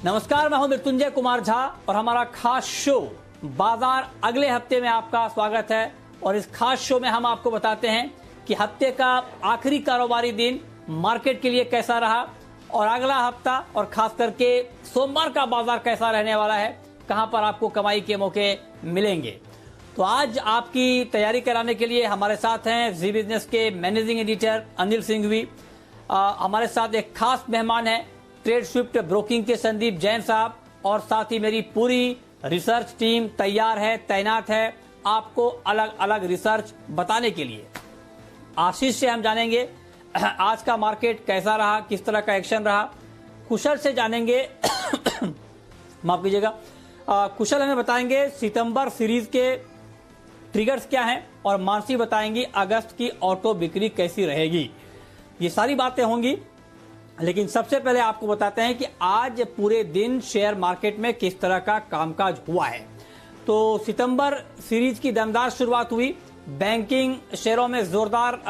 नमस्कार, मैं हूं मृत्युंजय कुमार झा और हमारा खास शो बाजार अगले हफ्ते में आपका स्वागत है। और इस खास शो में हम आपको बताते हैं कि हफ्ते का आखिरी कारोबारी दिन मार्केट के लिए कैसा रहा और अगला हफ्ता और खास करके सोमवार का बाजार कैसा रहने वाला है, कहां पर आपको कमाई के मौके मिलेंगे। तो आज आपकी तैयारी कराने के लिए हमारे साथ हैं जी बिजनेस के मैनेजिंग एडिटर अनिल सिंघवी। हमारे साथ एक खास मेहमान है ट्रेड स्विफ्ट ब्रोकिंग के संदीप जैन साहब, और साथ ही मेरी पूरी रिसर्च टीम तैयार है, तैनात है आपको अलग अलग रिसर्च बताने के लिए। आशीष से हम जानेंगे आज का मार्केट कैसा रहा, किस तरह का एक्शन रहा। कुशल से जानेंगे माफ कीजिएगा, कुशल हमें बताएंगे सितंबर सीरीज के ट्रिगर्स क्या हैं, और मानसी बताएंगी अगस्त की ऑटो बिक्री कैसी रहेगी। ये सारी बातें होंगी, लेकिन सबसे पहले आपको बताते हैं कि आज पूरे दिन शेयर मार्केट में किस तरह का कामकाज हुआ है। तो सितंबर सीरीज की दमदार शुरुआत हुई, बैंकिंग शेयरों में जोरदार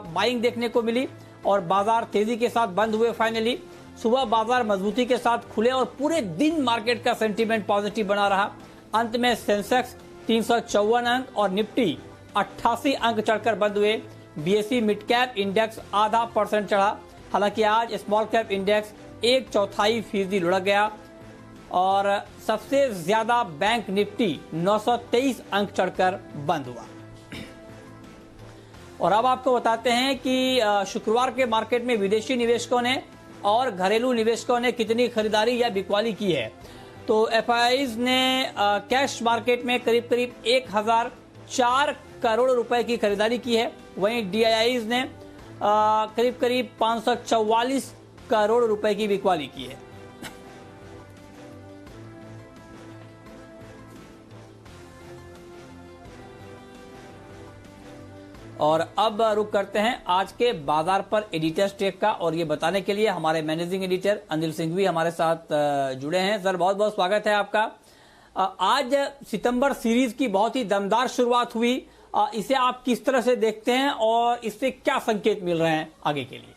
बाइंग देखने को मिली और बाजार तेजी के साथ बंद हुए। फाइनली सुबह बाजार मजबूती के साथ खुले और पूरे दिन मार्केट का सेंटीमेंट पॉजिटिव बना रहा। अंत में सेंसेक्स 354 अंक और निफ्टी 88 अंक चढ़कर बंद हुए। बीएसई मिड कैप इंडेक्स आधा % चढ़ा, हालांकि आज स्मॉल कैप इंडेक्स 1/4% लुढ़क गया और सबसे ज्यादा बैंक निफ्टी 923 अंक चढ़कर बंद हुआ। और अब आपको बताते हैं कि शुक्रवार के मार्केट में विदेशी निवेशकों ने और घरेलू निवेशकों ने कितनी खरीदारी या बिकवाली की है। तो एफआईआईज ने कैश मार्केट में करीब करीब 1004 करोड़ रुपए की खरीदारी की है, वहीं डीआईआईज ने करीब करीब 544 करोड़ रुपए की बिकवाली की है। और अब रुक करते हैं आज के बाजार पर एडिटर टेक का, और ये बताने के लिए हमारे मैनेजिंग एडिटर अनिल सिंघवी हमारे साथ जुड़े हैं। सर, बहुत बहुत स्वागत है आपका। आज सितंबर सीरीज की बहुत ही दमदार शुरुआत हुई, इसे आप किस तरह से देखते हैं और इससे क्या संकेत मिल रहे हैं आगे के लिए?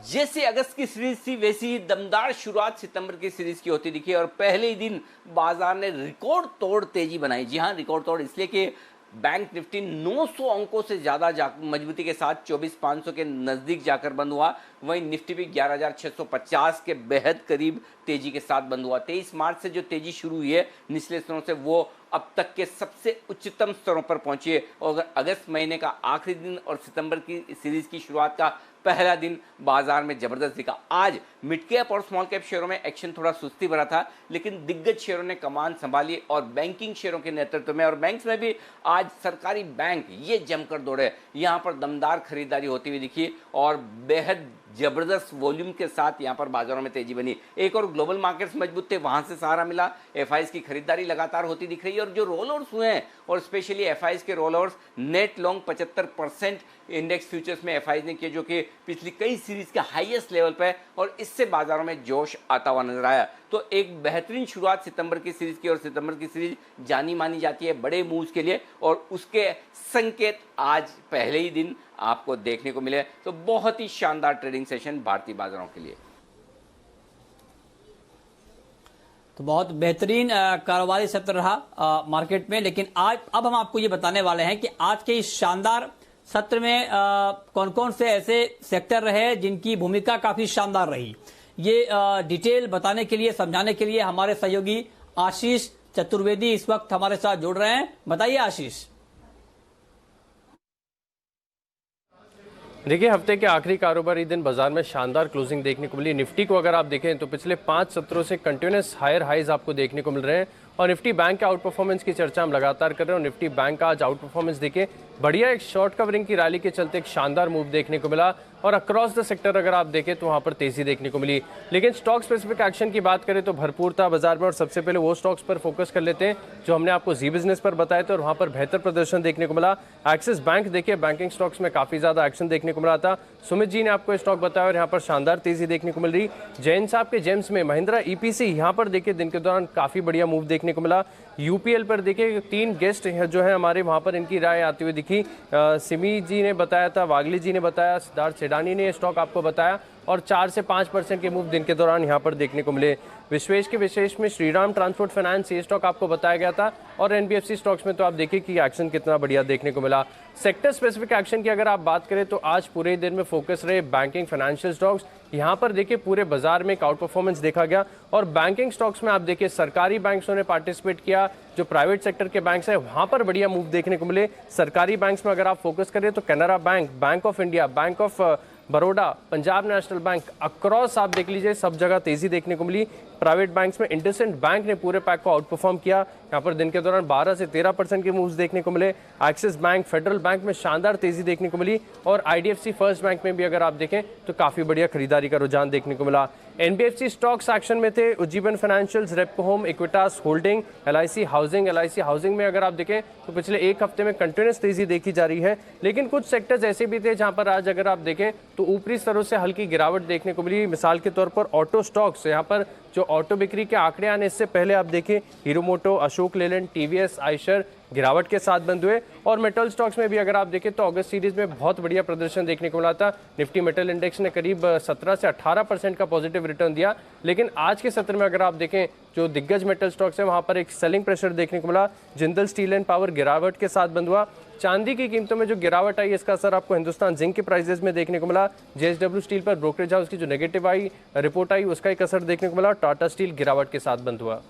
जैसे अगस्त की सीरीज थी वैसी ही दमदार शुरुआत सितंबर की सीरीज की होती दिखी और पहले ही दिन बाजार ने रिकॉर्ड तोड़ तेजी बनाई। जी हां, रिकॉर्ड तोड़ इसलिए कि बैंक निफ्टी 900 अंकों से ज्यादा मजबूती के साथ 24,500 के नजदीक जाकर बंद हुआ। वहीं निफ्टी भी 11,650 के बेहद करीब तेजी के साथ बंद हुआ। 23 मार्च से जो तेजी शुरू हुई है निचले स्तरों से, वो अब तक के सबसे उच्चतम स्तरों पर पहुंची है। और अगर अगस्त महीने का आखिरी दिन और सितंबर की सीरीज की शुरुआत का पहला दिन बाजार में जबरदस्त दिखा। आज मिड कैप और स्मॉल कैप शेयरों में एक्शन थोड़ा सुस्ती भरा था, लेकिन दिग्गज शेयरों ने कमान संभाली और बैंकिंग शेयरों के नेतृत्व में और बैंक्स में भी आज सरकारी बैंक ये जमकर दौड़े। यहां पर दमदार खरीदारी होती हुई दिखी और बेहद जबरदस्त वॉल्यूम के साथ यहां पर बाजारों में तेजी बनी। एक और ग्लोबल मार्केट्स मजबूत थे, वहां से सहारा मिला। एफआईज की खरीदारी लगातार होती दिख रही है और जो रोल ओवर्स हुए हैं, और स्पेशली एफआईज के rollovers net long 75% index futures में एफआईज ने किए, जो कि पिछली कई सीरीज के हाईएस्ट लेवल पर, और इससे बाजारों में जोश आता हुआ नजर आया। तो एक बेहतरीन शुरुआत सितंबर की सीरीज की, और सितंबर की सीरीज जानी मानी जाती है बड़े मूव्स के लिए, और उसके संकेत आज पहले ही दिन आपको देखने को मिले। तो बहुत ही शानदार ट्रेडिंग सेशन भारतीय बाजारों के लिए। तो बहुत बेहतरीन कारोबारी सत्र रहा मार्केट में। लेकिन आज अब हम आपको ये बताने वाले हैं कि आज के इस शानदार सत्र में कौन कौन से ऐसे सेक्टर रहे जिनकी भूमिका काफी शानदार रही। ये डिटेल बताने के लिए, समझाने के लिए हमारे सहयोगी आशीष चतुर्वेदी इस वक्त हमारे साथ जुड़ रहे हैं। बताइए आशीष। देखिए, हफ्ते के आखिरी कारोबारी दिन बाजार में शानदार क्लोजिंग देखने को मिली। निफ्टी को अगर आप देखें तो पिछले 5 सत्रों से कंटिन्यूस हायर हाइज आपको देखने को मिल रहे हैं, और निफ्टी बैंक के आउट परफॉर्मेंस की चर्चा हम लगातार कर रहे हैं। और निफ्टी बैंक का आज आउट परफॉर्मेंस देखिए, बढ़िया एक शॉर्ट कवरिंग की रैली के चलते एक शानदार मूव देखने को मिला, और अक्रॉस द सेक्टर अगर आप देखें तो वहां पर तेजी देखने को मिली। लेकिन स्टॉक स्पेसिफिक एक्शन की बात करें तो भरपूर था बाजार में, और सबसे पहले वो स्टॉक्स पर फोकस कर लेते हैं जो हमने आपको जी बिजनेस पर बताए थे, और वहां पर बेहतर प्रदर्शन देखने को मिला। एक्सिस बैंक देखिए, बैंकिंग स्टॉक्स में काफी ज्यादा एक्शन देखने को मिला था। सुमित जी ने आपको स्टॉक बताया और यहाँ पर शानदार तेजी देखने को मिल रही। जैन साहब के जेम्स में महिंद्रा ईपीसी यहाँ पर देखिए दिन के दौरान काफी बढ़िया मूव देखने को मिला। यूपीएल पर देखिए 3 गेस्ट जो है हमारे, वहां पर इनकी राय आती हुई दिखी। सिमी जी ने बताया था, वागली जी ने बताया, सिद्धार्थ सेडानी ने स्टॉक आपको बताया, और 4 से 5% के मूव दिन के दौरान यहाँ पर देखने को मिले। विशेष के विशेष में श्रीराम ट्रांसपोर्ट फाइनेंस ये स्टॉक आपको बताया गया था, और एनबीएफसी स्टॉक्स में तो आप देखिए कि एक्शन कितना बढ़िया देखने को मिला। सेक्टर स्पेसिफिक एक्शन की अगर आप बात करें तो आज पूरे दिन में फोकस रहे बैंकिंग फाइनेंशियल स्टॉक्स। यहाँ पर देखिए पूरे बाजार में एक आउट परफॉर्मेंस देखा गया, और बैंकिंग स्टॉक्स में आप देखिए सरकारी बैंकों ने पार्टिसिपेट किया, जो प्राइवेट सेक्टर के बैंक्स हैं वहां पर बढ़िया मूव देखने को मिले। सरकारी बैंक्स में अगर आप फोकस करें तो Canara bank, bank of India, bank of Baroda, Punjab national bank, across आप देख लीजिए सब जगह तेजी देखने को मिली। प्राइवेट बैंक्स में इंडसइंड बैंक ने पूरे पैक को आउट परफॉर्म किया, यहाँ पर दिन के दौरान 12 से 13% के मूव्स देखने को मिले। एक्सिस बैंक, फेडरल बैंक में शानदार तेजी देखने को मिली, और आईडीएफसी फर्स्ट बैंक में भी अगर आप देखें तो काफी बढ़िया खरीदारी का रुझान देखने को मिला। एनबीएफसी स्टॉक्स एक्शन में थे Ujjivan financials, Repco home, Equitas holding, LIC housing में अगर आप देखें तो पिछले एक हफ्ते में कंटिन्यूस तेजी देखी जा रही है। लेकिन कुछ सेक्टर्स ऐसे भी थे जहां पर आज अगर आप देखें तो ऊपरी स्तरों से हल्की गिरावट देखने को मिली। मिसाल के तौर पर ऑटो स्टॉक्स, यहाँ पर जो ऑटो बिक्री के आंकड़े आने से पहले आप देखें हीरो मोटो, अशोक लेलैंड, टीवीएस, आयशर गिरावट के साथ बंद हुए। और मेटल स्टॉक्स में भी अगर आप देखें तो अगस्त सीरीज में बहुत बढ़िया प्रदर्शन देखने को मिला था। निफ्टी मेटल इंडेक्स ने करीब 17 से 18% का पॉजिटिव रिटर्न दिया। लेकिन आज के सत्र में अगर आप देखें जो दिग्गज मेटल स्टॉक्स है वहां पर एक सेलिंग प्रेशर देखने को मिला। जिंदल स्टील एंड पावर गिरावट के साथ बंद हुआ। चांदी की कीमतों में जो गिरावट आई इसका असर आपको हिंदुस्तान जिंक के प्राइसेस में देखने को मिला। जेएसडब्ल्यू स्टील पर ब्रोकरेज हाउस की जो नेगेटिव रिपोर्ट आई उसका एक असर देखने को मिला। टाटा स्टील गिरावट के साथ बंद हुआ।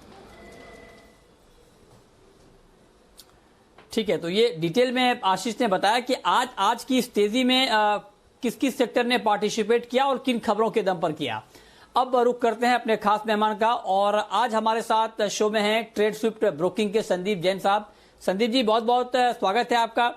ठीक है, तो ये डिटेल में आशीष ने बताया कि आज की इस तेजी में किस किस सेक्टर ने पार्टिसिपेट किया और किन खबरों के दम पर किया। अब रुख करते हैं अपने खास मेहमान का, और आज हमारे साथ शो में हैं ट्रेड स्विफ्ट ब्रोकिंग के संदीप जैन साहब। संदीप जी, बहुत बहुत स्वागत है आपका।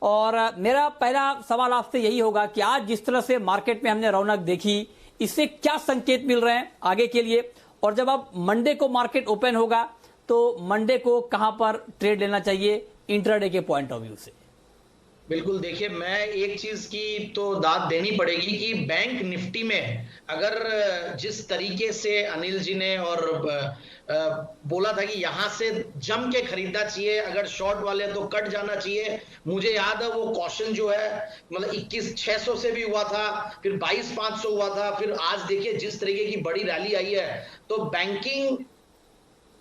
और मेरा पहला सवाल आपसे यही होगा कि आज जिस तरह से मार्केट में हमने रौनक देखी, इससे क्या संकेत मिल रहे हैं आगे के लिए, और जब अब मंडे को मार्केट ओपन होगा तो मंडे को कहां पर ट्रेड लेना चाहिए इंट्राडे के पॉइंट ऑफ व्यू से? बिल्कुल, देखिए मैं एक चीज की तो दाद देनी पड़ेगी कि बैंक निफ्टी में अगर जिस तरीके से अनिल जी ने और बोला था कि यहां से जम के खरीदना चाहिए, अगर शॉर्ट वाले तो कट जाना चाहिए। मुझे याद है वो कॉशन जो है मतलब 21,600 से भी हुआ था, फिर 22,500 हुआ था, फिर आज देखिए जिस तरीके की बड़ी रैली आई है। तो बैंकिंग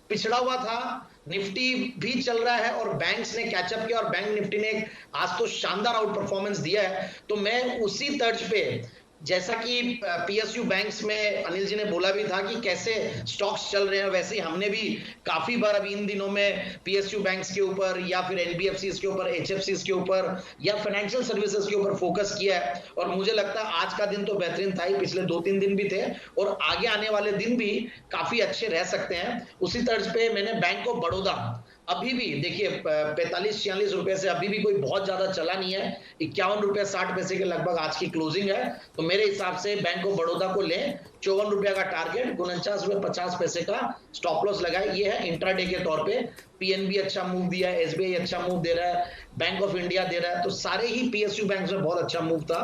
पिछड़ा हुआ था, निफ्टी भी चल रहा है और बैंक्स ने कैचअप किया, और बैंक निफ्टी ने आज तो शानदार आउट परफॉर्मेंस दिया है। तो मैं उसी तर्ज पे, जैसा कि पीएसयू बैंक्स में अनिल जी ने बोला भी था कि कैसे स्टॉक्स चल रहे हैं, वैसे ही हमने भी काफी बार अभी इन दिनों में पीएसयू बैंक्स के ऊपर या फिर एनबीएफसी के ऊपर, एचएफसी के ऊपर या फाइनेंशियल सर्विसेज के ऊपर फोकस किया है। और मुझे लगता है आज का दिन तो बेहतरीन था ही, पिछले 2-3 दिन भी थे और आगे आने वाले दिन भी काफी अच्छे रह सकते हैं। उसी तर्ज पे मैंने बैंक ऑफ बड़ौदा अभी भी देखिए 45-46 रुपए से अभी भी कोई बहुत ज्यादा चला नहीं है, 51 रुपए 60 पैसे के लगभग आज की क्लोजिंग है। तो मेरे हिसाब से बैंक ऑफ बड़ौदा को लें, 54 रुपया का टारगेट, 49 रुपए 50 पैसे का स्टॉप लॉस लगाए। ये है इंट्राडे के तौर पे। पीएनबी अच्छा मूव दिया है, एसबीआई अच्छा मूव दे रहा है, बैंक ऑफ इंडिया दे रहा है, तो सारे ही पीएसयू बैंक में बहुत अच्छा मूव था।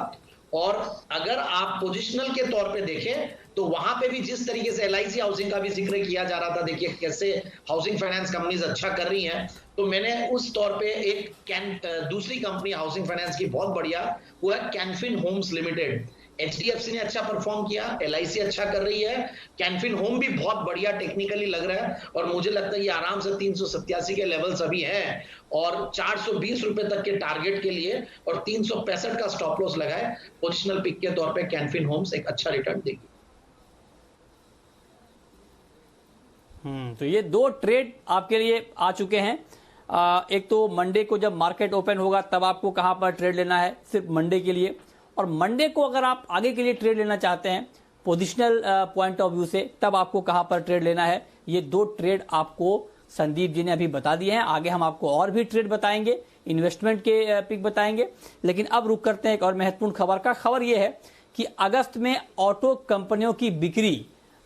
और अगर आप पोजिशनल के तौर पे देखें तो वहां पे भी जिस तरीके से एलआईसी हाउसिंग का भी जिक्र किया जा रहा था, देखिए कैसे हाउसिंग फाइनेंस कंपनीज अच्छा कर रही हैं, तो मैंने उस तौर पे एक दूसरी कंपनी हाउसिंग फाइनेंस की बहुत बढ़िया, वो है कैनफिन होम्स लिमिटेड। एचडीएफसी ने अच्छा परफॉर्म किया, एलआईसी अच्छा कर रही है, कैनफिन होम भी बहुत बढ़िया टेक्निकली लग रहा है, और मुझे लगता है ये आराम से 387 के लेवल्स अभी हैं और 420 रुपए तक के टारगेट के लिए और 365 का स्टॉप लॉस लगाए। पोजिशनल पिक के तौर पे कैनफिन होम्स एक अच्छा रिटर्न देगी। तो ये दो ट्रेड आपके लिए आ चुके हैं। एक तो मंडे को जब मार्केट ओपन होगा तब आपको कहां पर ट्रेड लेना है, सिर्फ मंडे के लिए, और मंडे को अगर आप आगे के लिए ट्रेड लेना चाहते हैं पोजिशनल पॉइंट ऑफ व्यू से, तब आपको कहां पर ट्रेड लेना है। ये दो ट्रेड आपको संदीप जी ने अभी बता दिए हैं। आगे हम आपको और भी ट्रेड बताएंगे, इन्वेस्टमेंट के पिक बताएंगे। लेकिन अब रुक करते हैं एक और महत्वपूर्ण खबर का। खबर यह है कि अगस्त में ऑटो कंपनियों की बिक्री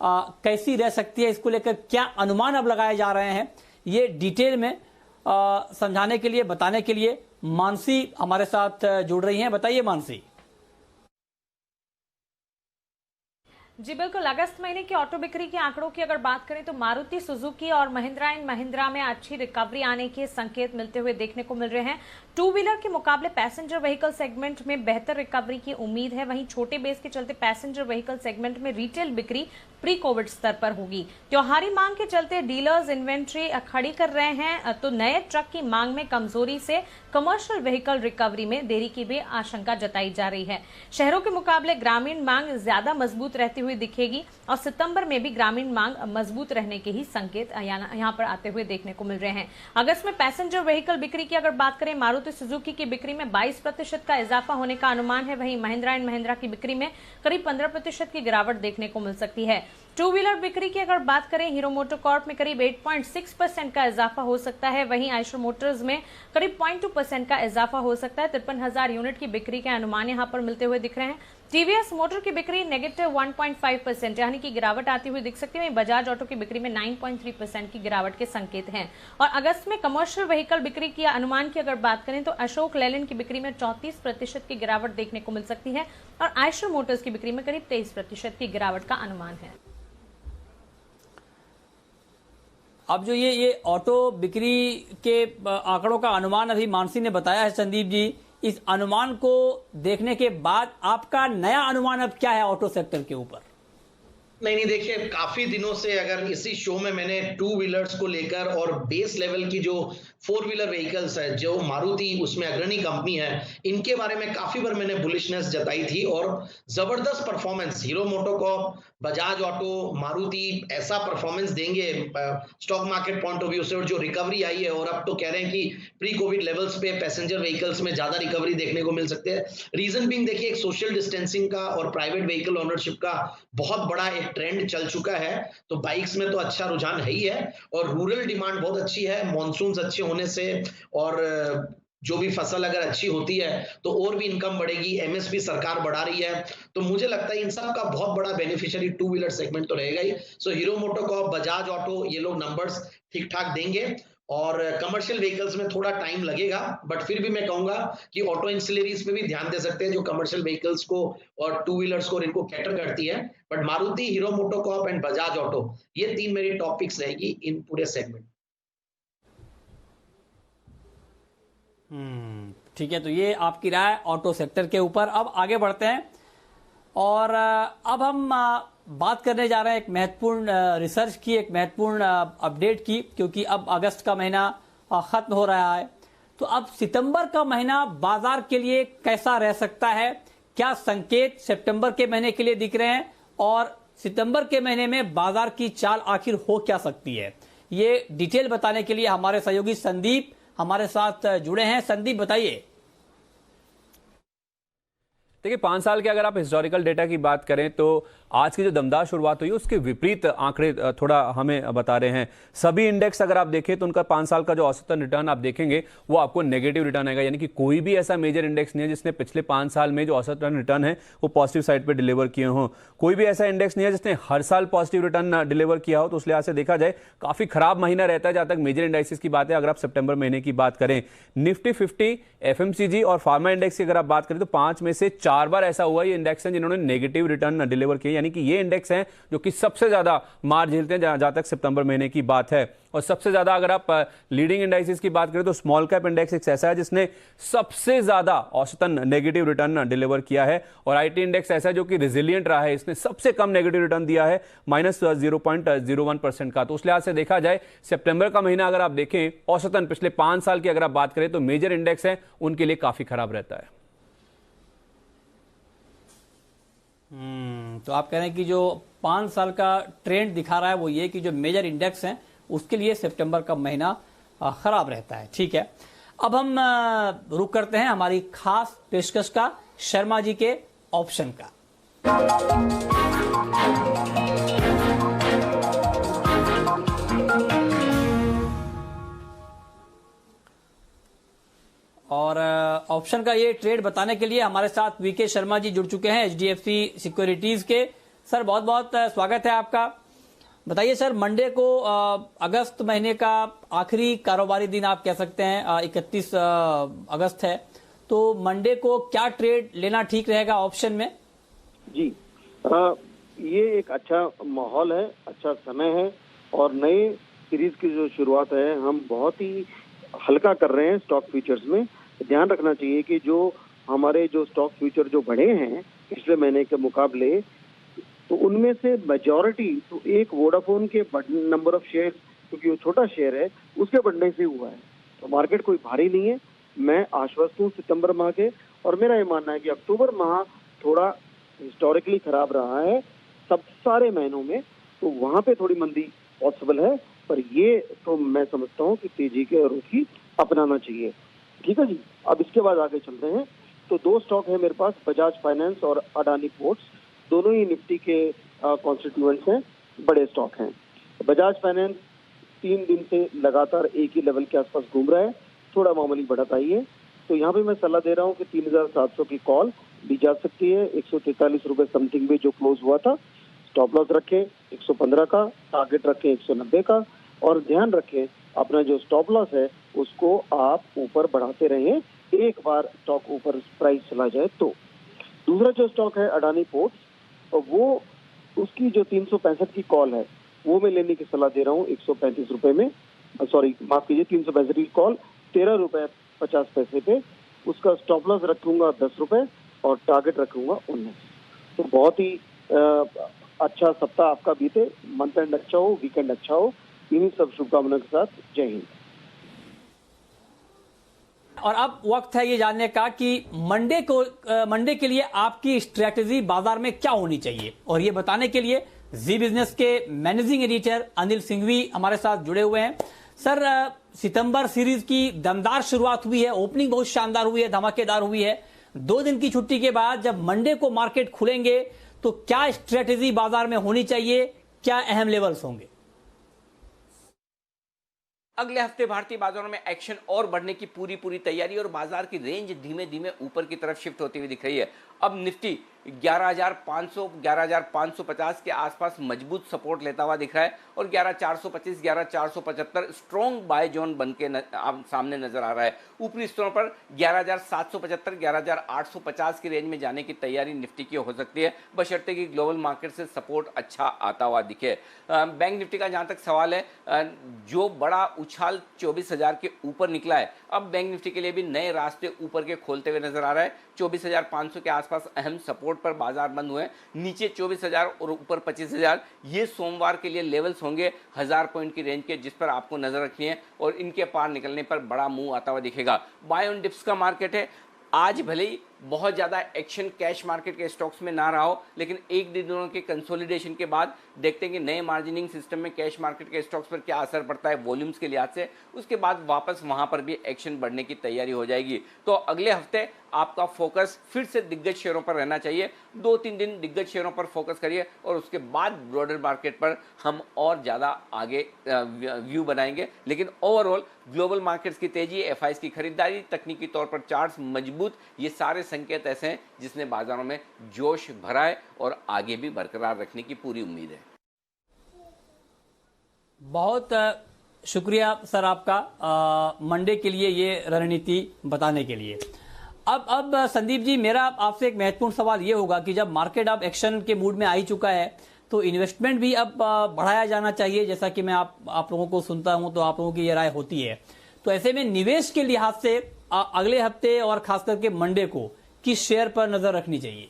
कैसी रह सकती है, इसको लेकर क्या अनुमान अब लगाए जा रहे हैं, ये डिटेल में समझाने के लिए, बताने के लिए मानसी हमारे साथ जुड़ रही हैं। बताइए मानसी। जी बिल्कुल, अगस्त महीने की ऑटो बिक्री के आंकड़ों की अगर बात करें तो मारुति सुजुकी और महिंद्रा एंड महिंद्रा में अच्छी रिकवरी आने के संकेत मिलते हुए देखने को मिल रहे हैं। टू व्हीलर के मुकाबले पैसेंजर व्हीकल सेगमेंट में बेहतर रिकवरी की उम्मीद है। वहीं छोटे बेस के चलते पैसेंजर व्हीकल सेगमेंट में रिटेल बिक्री प्री कोविड स्तर पर होगी। त्योहारी मांग के चलते डीलर्स इन्वेंट्री खड़ी कर रहे हैं, तो नए ट्रक की मांग में कमजोरी से कमर्शियल व्हीकल रिकवरी में देरी की भी आशंका जताई जा रही है। शहरों के मुकाबले ग्रामीण मांग ज्यादा मजबूत रहती हुई दिखेगी और सितंबर में भी ग्रामीण मांग मजबूत रहने के ही संकेत यहां पर आते हुए देखने को मिल रहे हैं। अगस्त में पैसेंजर व्हीकल बिक्री की अगर बात करें, मारुति सुजुकी की बिक्री में 22% का इजाफा होने का अनुमान है। वहीं महिंद्रा एंड महिंद्रा की बिक्री में करीब 15% की गिरावट देखने को मिल सकती है। टू व्हीलर बिक्री की अगर बात करें, हीरो मोटोकॉर्प में करीब 8.6% का इजाफा हो सकता है। वहीं आइशर मोटर्स में करीब 0.2% का इजाफा हो सकता है। 53,000 यूनिट की बिक्री के अनुमान यहां पर मिलते हुए दिख रहे हैं। टीवीएस मोटर की बिक्री नेगेटिव 1.5% यानी कि गिरावट आती हुई दिख सकती है। बजाज ऑटो की बिक्री में 9.3% की गिरावट के संकेत हैं। और अगस्त में कमर्शियल व्हीकल बिक्री की अनुमान की अगर बात करें तो अशोक लेलैंड की बिक्री में 34% की गिरावट देखने को मिल सकती है और आइशर मोटर्स की बिक्री में करीब 23% की गिरावट का अनुमान है। अब जो ये ऑटो बिक्री के आंकड़ों का अनुमान अभी मानसी ने बताया है संदीप जी, इस अनुमान को देखने के बाद आपका नया अनुमान अब क्या है ऑटो सेक्टर के ऊपर? नहीं देखिए, काफी दिनों से अगर इसी शो में मैंने टू व्हीलर्स को लेकर और बेस लेवल की जो फोर व्हीलर व्हीकल्स है, जो मारुति उसमें अग्रणी कंपनी है, इनके बारे में काफी बार मैंने बुलिशनेस जताई थी और जबरदस्त performance hero MotoCorp, Bajaj auto, Maruti ऐसा परफॉर्मेंस देंगे stock market point of view से, और जो रिकवरी आई है और अब तो कह रहे हैं कि प्री कोविड लेवल्स पे पैसेंजर व्हीकल्स में ज्यादा रिकवरी देखने को मिल सकते हैं। रीजन बीइंग देखिए, एक सोशल डिस्टेंसिंग का और प्राइवेट व्हीकल ओनरशिप का बहुत बड़ा एक ट्रेंड चल चुका है, तो बाइक्स में तो अच्छा रुझान है ही है और रूरल डिमांड बहुत अच्छी है मॉनसून अच्छे होने से, और जो भी फसल अगर अच्छी होती है तो और भी इनकम बढ़ेगी। एमएसपी सरकार बढ़ा रही है, तो मुझे लगता है इन सब का बहुत बड़ा बेनिफिशियरी टू व्हीलर सेगमेंट तो रहेगा ही। सो हीरो मोटोकॉर्प, बजाज ऑटो, ये लोग नंबर्स ठीक ठाक देंगे और कमर्शियल व्हीकल्स में थोड़ा टाइम लगेगा, बट फिर भी मैं कहूंगा कि ऑटो इंसिलरीज पे भी ध्यान दे सकते हैं जो कमर्शियल व्हीकल्स को और टू व्हीलर्स को इनको कैटर करती है। But Maruti, hero MotoCorp and Bajaj auto, ये तीन मेरी टॉपिक्स रहेगी इन पूरे सेगमेंट। ठीक है, तो ये आपकी राय ऑटो सेक्टर के ऊपर। अब आगे बढ़ते हैं और अब हम बात करने जा रहे हैं एक महत्वपूर्ण रिसर्च की, एक महत्वपूर्ण अपडेट की, क्योंकि अब अगस्त का महीना खत्म हो रहा है, तो अब सितंबर का महीना बाजार के लिए कैसा रह सकता है, क्या संकेत सितंबर के महीने के लिए दिख रहे हैं और सितंबर के महीने में बाजार की चाल आखिर हो क्या सकती है, ये डिटेल बताने के लिए हमारे सहयोगी संदीप हमारे साथ जुड़े हैं। संदीप, बताइए। देखिए, 5 साल के अगर आप हिस्टोरिकल डेटा की बात करें तो आज की जो दमदार शुरुआत हुई है उसके विपरीत आंकड़े थोड़ा हमें बता रहे हैं। सभी इंडेक्स अगर आप देखें तो उनका 5 साल का जो औसतन रिटर्न आप देखेंगे वो आपको नेगेटिव रिटर्न आएगा, यानी कि कोई भी ऐसा मेजर इंडेक्स नहीं है जिसने पिछले 5 साल में जो औसतन रिटर्न है वो पॉजिटिव साइड पे डिलीवर किए हों। कोई भी ऐसा इंडेक्स नहीं है जिसने हर साल पॉजिटिव रिटर्न डिलीवर किया हो, तो उस लिहाज से देखा जाए काफी खराब महीना रहता है जहां तक मेजर इंडेक्सेस की बात है। अगर आप सितंबर महीने की बात करें, निफ्टी 50, एफएमसीजी और फार्मा इंडेक्स की अगर आप बात करें तो 5 में से 4 बार ऐसा हुआ ये इंडेक्स है जिन्होंने नेगेटिव रिटर्न डिलीवर किए, यानी कि ये इंडेक्स हैं जो कि सबसे ज्यादा मार झेलते हैं जहां तक सितंबर महीने की बात है। और सबसे ज्यादा अगर आप लीडिंग इंडेक्सेस की बात करें तो स्मॉल कैप इंडेक्स एक ऐसा है जिसने सबसे ज्यादा औसतन नेगेटिव रिटर्न डिलीवर किया है, और आईटी इंडेक्स ऐसा है जो कि रिजिलियंट रहा है, इसने सबसे कम नेगेटिव रिटर्न दिया है -0.01% का। तो उस लिहाज से देखा जाए सितंबर का महीना अगर आप देखें औसतन पिछले 5 साल की अगर आप बात करें तो मेजर इंडेक्स है उनके लिए काफी खराब रहता है। तो आप कह रहे हैं कि जो 5 साल का ट्रेंड दिखा रहा है वो ये कि जो मेजर इंडेक्स हैं उसके लिए सितंबर का महीना खराब रहता है। ठीक है, अब हम रुक करते हैं हमारी खास पेशकश का, शर्मा जी के ऑप्शन का। और ऑप्शन का ये ट्रेड बताने के लिए हमारे साथ वीके शर्मा जी जुड़ चुके हैं एचडीएफसी सिक्योरिटीज के। सर, बहुत बहुत स्वागत है आपका। बताइए सर, मंडे को अगस्त महीने का आखिरी कारोबारी दिन आप कह सकते हैं, 31 अगस्त है, तो मंडे को क्या ट्रेड लेना ठीक रहेगा ऑप्शन में? जी, ये एक अच्छा माहौल है, अच्छा समय है और नए सीरीज की जो शुरुआत है हम बहुत ही हल्का कर रहे हैं स्टॉक फीचर्स में। ध्यान रखना चाहिए कि जो हमारे जो स्टॉक फ्यूचर जो बढ़े हैं पिछले महीने के मुकाबले, तो उनमें से मेजॉरिटी तो एक वोडाफोन के नंबर ऑफ शेयर, क्योंकि वो छोटा शेयर है, उसके बढ़ने से हुआ है। तो मार्केट कोई भारी नहीं है। मैं आश्वस्त हूँ सितंबर माह के, और मेरा ये मानना है कि अक्टूबर माह थोड़ा हिस्टोरिकली खराब रहा है सब सारे महीनों में, तो वहां पे थोड़ी मंदी पॉसिबल है, पर ये तो मैं समझता हूँ कि तेजी के रुख ही अपनाना चाहिए। ठीक है जी। अब इसके बाद आगे चलते हैं। तो दो स्टॉक है मेरे पास, बजाज फाइनेंस और अडानी पोर्ट्स, दोनों ही निफ्टी के कॉन्स्टिट्यूएंट्स हैं, बड़े स्टॉक हैं। बजाज फाइनेंस 3 दिन से लगातार एक ही लेवल के आसपास घूम रहा है, थोड़ा मामूली बढ़त आई है, तो यहाँ पे मैं सलाह दे रहा हूँ कि 3700 की कॉल दी जा सकती है। 143 रुपए समथिंग में जो क्लोज हुआ था, स्टॉप लॉस रखें 115 का, टारगेट रखें 190 का, और ध्यान रखें अपना जो स्टॉप लॉस है उसको आप ऊपर बढ़ाते रहें, एक बार स्टॉक ऊपर प्राइस चला जाए तो। दूसरा जो स्टॉक है अडानी पोर्ट्स, वो उसकी जो 365 की कॉल है वो मैं लेने की सलाह दे रहा हूँ 135 रुपए में, सॉरी माफ कीजिए 365 की कॉल 13 रुपए 50 पैसे पे, उसका स्टॉप लॉस रखूंगा 10 रुपए और टारगेट रखूंगा 19। तो बहुत ही अच्छा सप्ताह आपका बीते, मंथ एंड अच्छा हो, वीकेंड अच्छा हो, इन्हीं सब शुभकामनाओं के साथ जय हिंद। और अब वक्त है ये जानने का कि मंडे के लिए आपकी स्ट्रेटजी बाजार में क्या होनी चाहिए, और ये बताने के लिए जी बिजनेस के मैनेजिंग एडिटर अनिल सिंघवी हमारे साथ जुड़े हुए हैं। सर, सितंबर सीरीज की दमदार शुरुआत हुई है, ओपनिंग बहुत शानदार हुई है, धमाकेदार हुई है। 2 दिन की छुट्टी के बाद जब मंडे को मार्केट खुलेंगे तो क्या स्ट्रेटजी बाजार में होनी चाहिए, क्या अहम लेवल्स होंगे? अगले हफ्ते भारतीय बाजारों में एक्शन और बढ़ने की पूरी तैयारी, और बाजार की रेंज धीमे धीमे ऊपर की तरफ शिफ्ट होती हुई दिख रही है। अब निफ्टी 11,500 11,550 के आसपास मजबूत सपोर्ट लेता हुआ दिख रहा है, और 11,425 11,475 स्ट्रॉन्ग बाय जोन बन के सामने नजर आ रहा है। ऊपरी स्तरों पर 11,775 11,850 की रेंज में जाने की तैयारी निफ्टी की हो सकती है, बशर्ते कि ग्लोबल मार्केट से सपोर्ट अच्छा आता हुआ दिखे। बैंक निफ्टी का जहां तक सवाल है, जो बड़ा उछाल 24,000 के ऊपर निकला है, अब बैंक निफ्टी के लिए भी नए रास्ते ऊपर के खोलते हुए नजर आ रहा है। 24,500 के आसपास अहम सपोर्ट पर बाजार बंद हुए, नीचे 24,000 और ऊपर 25,000, ये सोमवार के लिए लेवल्स होंगे 1000 पॉइंट की रेंज के, जिस पर आपको नजर रखनी है, और इनके पार निकलने पर बड़ा मूव आता हुआ दिखेगा। बाय ऑन डिप्स का मार्केट है। आज भले ही बहुत ज़्यादा एक्शन कैश मार्केट के स्टॉक्स में ना रहा हो, लेकिन एक दिनों के कंसोलिडेशन के बाद देखते हैं कि नए मार्जिनिंग सिस्टम में कैश मार्केट के स्टॉक्स पर क्या असर पड़ता है वॉल्यूम्स के लिहाज से। उसके बाद वापस वहां पर भी एक्शन बढ़ने की तैयारी हो जाएगी। तो अगले हफ्ते आपका फोकस फिर से दिग्गज शेयरों पर रहना चाहिए। 2-3 दिन दिग्गज शेयरों पर फोकस करिए, और उसके बाद ब्रॉडर मार्केट पर हम और ज़्यादा आगे व्यू बनाएंगे। लेकिन ओवरऑल ग्लोबल मार्केट्स की तेजी, एफआईएस की खरीदारी, तकनीकी तौर पर चार्ट्स मजबूत, ये सारे संकेत ऐसे हैं जिसने बाजारों में जोश भरा है और आगे भी बरकरार रखने की पूरी उम्मीद है। बहुत शुक्रिया सर आपका मंडे के लिए ये रणनीति बताने के लिए। अब संदीप जी, मेरा आपसे एक महत्वपूर्ण सवाल ये होगा कि जब मार्केट अब एक्शन के मूड में आ ही चुका है, तो इन्वेस्टमेंट भी अब बढ़ाया जाना चाहिए। जैसा कि मैं आप लोगों को सुनता हूं तो आप लोगों की ये राय होती है। तो ऐसे में निवेश के लिहाज से अगले हफ्ते और खास करके मंडे को किस शेयर पर नजर रखनी चाहिए?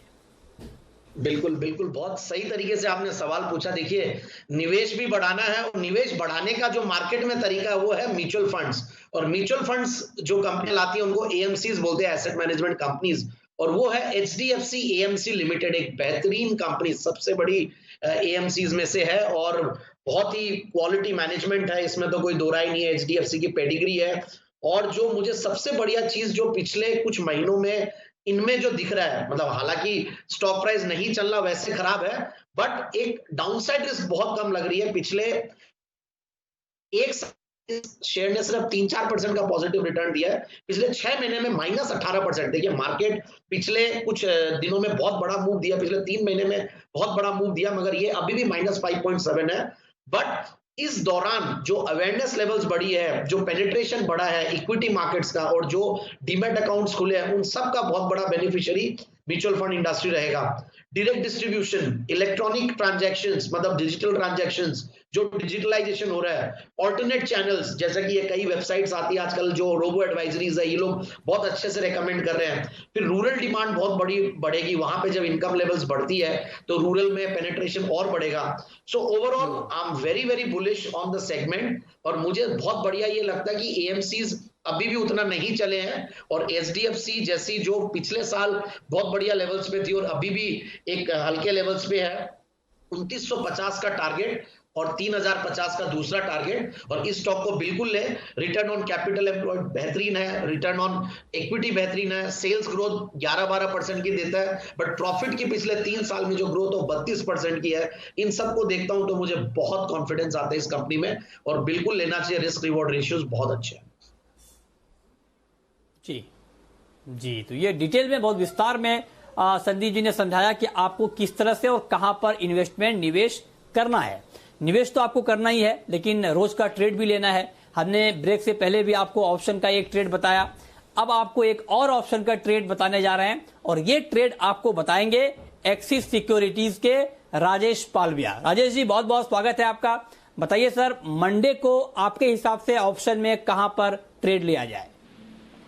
बिल्कुल बिल्कुल, बहुत सही तरीके से आपने सवाल पूछा। देखिए, निवेश भी बढ़ाना है, और निवेश बढ़ाने का जो मार्केट में तरीका है वो है म्यूचुअल फंड्स। और म्यूचुअल फंड्स जो कंपनी लाती है उनको एएमसीज बोलते हैं, एसेट मैनेजमेंट कंपनीज, और वो है एचडीएफसी एएमसी लिमिटेड, एक बेहतरीन कंपनी, सबसे बड़ी एएमसीज में से है, और बहुत ही क्वालिटी मैनेजमेंट है, इसमें तो कोई दो राय नहीं है। एचडीएफसी की पेडिग्री है। और जो मुझे सबसे बढ़िया चीज जो पिछले कुछ महीनों में इनमें जो दिख रहा है, मतलब हालांकि स्टॉक प्राइस नहीं चल रहा वैसे खराब है, बट एक डाउनसाइड रिस्क बहुत कम लग रही है। पिछले एक शेयर ने सिर्फ 3-4% का पॉजिटिव रिटर्न दिया है, पिछले 6 महीने में -18%। देखिए, मार्केट पिछले कुछ दिनों में बहुत बड़ा मूव दिया, पिछले 3 महीने में बहुत बड़ा मूव दिया, मगर ये अभी भी -5.7 है। बट इस दौरान जो अवेयरनेस लेवल्स बढ़ी है, जो पेनिट्रेशन बढ़ा है इक्विटी मार्केट्स का, और जो डीमैट अकाउंट्स खुले हैं, उन सब का बहुत बड़ा बेनिफिशियरी म्यूचुअल फंड इंडस्ट्री रहेगा। डायरेक्ट डिस्ट्रीब्यूशन, इलेक्ट्रॉनिक ट्रांजैक्शंस मतलब डिजिटल ट्रांजैक्शंस जो डिजिटलाइजेशन हो रहा है, ऑल्टरनेट चैनल्स जैसा कि ये कई वेबसाइट्स आती है आजकल जो रोबो एडवाइजरीज है, ये लोग बहुत अच्छे से रेकमेंड कर रहे हैं। फिर रूरल डिमांड बहुत बढ़ेगी, वहां पे जब इनकम लेवल्स बढ़ती है तो रूरल में पेनिट्रेशन और बढ़ेगा। So overall I am very very bullish on the segment और मुझे बहुत बढ़िया ये लगता है कि एएमसीज अभी भी उतना नहीं चले हैं और एचडीएफसी जैसी जो पिछले साल बहुत बढ़िया लेवल्स पे थी और अभी भी एक हल्के लेवल्स पे है, 2950 का टारगेट और 3050 का दूसरा टारगेट, और इस स्टॉक को बिल्कुल ले। रिटर्न ऑन कैपिटल एम्प्लॉयड बेहतरीन है, रिटर्न ऑन इक्विटी बेहतरीन है, सेल्स ग्रोथ 11-12% की देता है, बट प्रॉफिट की पिछले 3 साल में जो ग्रोथ हो 32% की है। इन सबको देखता हूं तो मुझे बहुत कॉन्फिडेंस आता है इस कंपनी में और बिल्कुल लेना चाहिए, रिस्क रिवॉर्ड रेशियोज बहुत अच्छे हैं। जी, तो ये डिटेल में बहुत विस्तार में संदीप जी ने समझाया कि आपको किस तरह से और कहां पर इन्वेस्टमेंट निवेश करना है। निवेश तो आपको करना ही है, लेकिन रोज का ट्रेड भी लेना है। हमने ब्रेक से पहले भी आपको ऑप्शन का एक ट्रेड बताया, अब आपको एक और ऑप्शन का ट्रेड बताने जा रहे हैं और ये ट्रेड आपको बताएंगे एक्सिस सिक्योरिटीज के राजेश पालविया। राजेश जी, बहुत बहुत स्वागत है आपका। बताइए सर, मंडे को आपके हिसाब से ऑप्शन में कहां पर ट्रेड लिया जाए?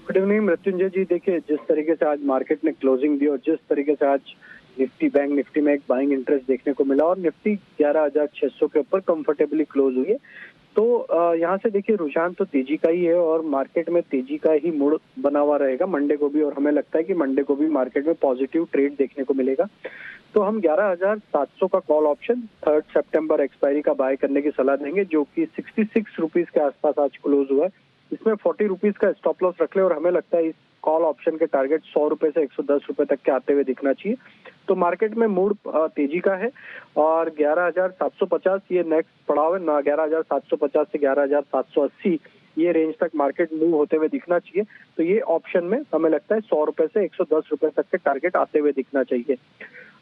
गुड इवनिंग मृत्युंजय जी। देखिए, जिस तरीके से आज मार्केट ने क्लोजिंग दी और जिस तरीके से आज निफ्टी बैंक निफ्टी में एक बाइंग इंटरेस्ट देखने को मिला और निफ्टी 11,600 के ऊपर कंफर्टेबली क्लोज हुई है, तो यहाँ से देखिए रुझान तो तेजी का ही है और मार्केट में तेजी का ही मूड बना हुआ रहेगा मंडे को भी, और हमें लगता है कि मंडे को भी मार्केट में पॉजिटिव ट्रेड देखने को मिलेगा। तो हम 11,700 का कॉल ऑप्शन 3 सितंबर एक्सपायरी का बाय करने की सलाह देंगे, जो कि 66 रुपीज के आसपास आज क्लोज हुआ है। इसमें 40 रुपीज का स्टॉप लॉस रख ले और हमें लगता है इस कॉल ऑप्शन के टारगेट 100 रुपए से 110 रुपए तक के आते हुए दिखना चाहिए। तो मार्केट में मूड तेजी का है और 11,750 ये नेक्स्ट पड़ाव है ना, 11,750 से 11,780 ये रेंज तक मार्केट मूव होते हुए दिखना चाहिए। तो ये ऑप्शन में हमें लगता है 100 रुपए से 110 रुपए तक के टारगेट आते हुए दिखना चाहिए।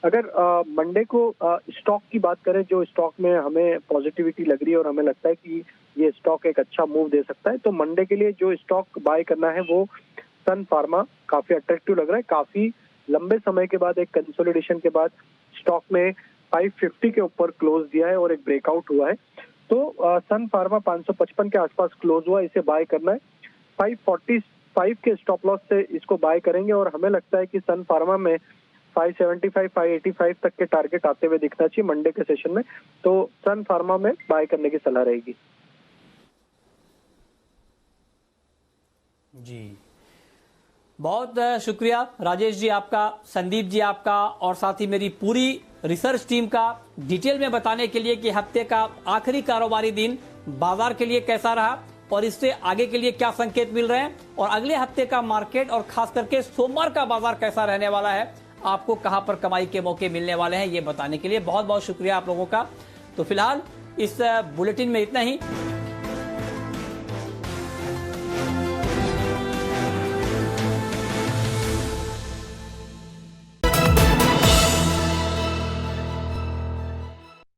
अगर मंडे को स्टॉक की बात करें, जो स्टॉक में हमें पॉजिटिविटी लग रही है और हमें लगता है कि ये स्टॉक एक अच्छा मूव दे सकता है, तो मंडे के लिए जो स्टॉक बाय करना है वो सन फार्मा काफी अट्रैक्टिव लग रहा है। काफी लंबे समय के बाद, एक कंसोलिडेशन के बाद स्टॉक में 550 के ऊपर क्लोज दिया है और एक ब्रेकआउट हुआ है। तो सन फार्मा 555 के आसपास क्लोज हुआ, इसे बाय करना है। 545 के स्टॉप लॉस से इसको बाय करेंगे और हमें लगता है कि सन फार्मा में 575, 585 तक के टारगेट आते हुए दिखना चाहिए मंडे के सेशन में। तो सन फार्मा में बाय करने की सलाह रहेगी। जी, बहुत शुक्रिया राजेश जी आपका, संदीप जी आपका, और साथ ही मेरी पूरी रिसर्च टीम का डिटेल में बताने के लिए कि हफ्ते का आखिरी कारोबारी दिन बाजार के लिए कैसा रहा और इससे आगे के लिए क्या संकेत मिल रहे हैं और अगले हफ्ते का मार्केट और खास करके सोमवार का बाजार कैसा रहने वाला है, आपको कहां पर कमाई के मौके मिलने वाले हैं, ये बताने के लिए बहुत बहुत शुक्रिया आप लोगों का। तो फिलहाल इस बुलेटिन में इतना ही।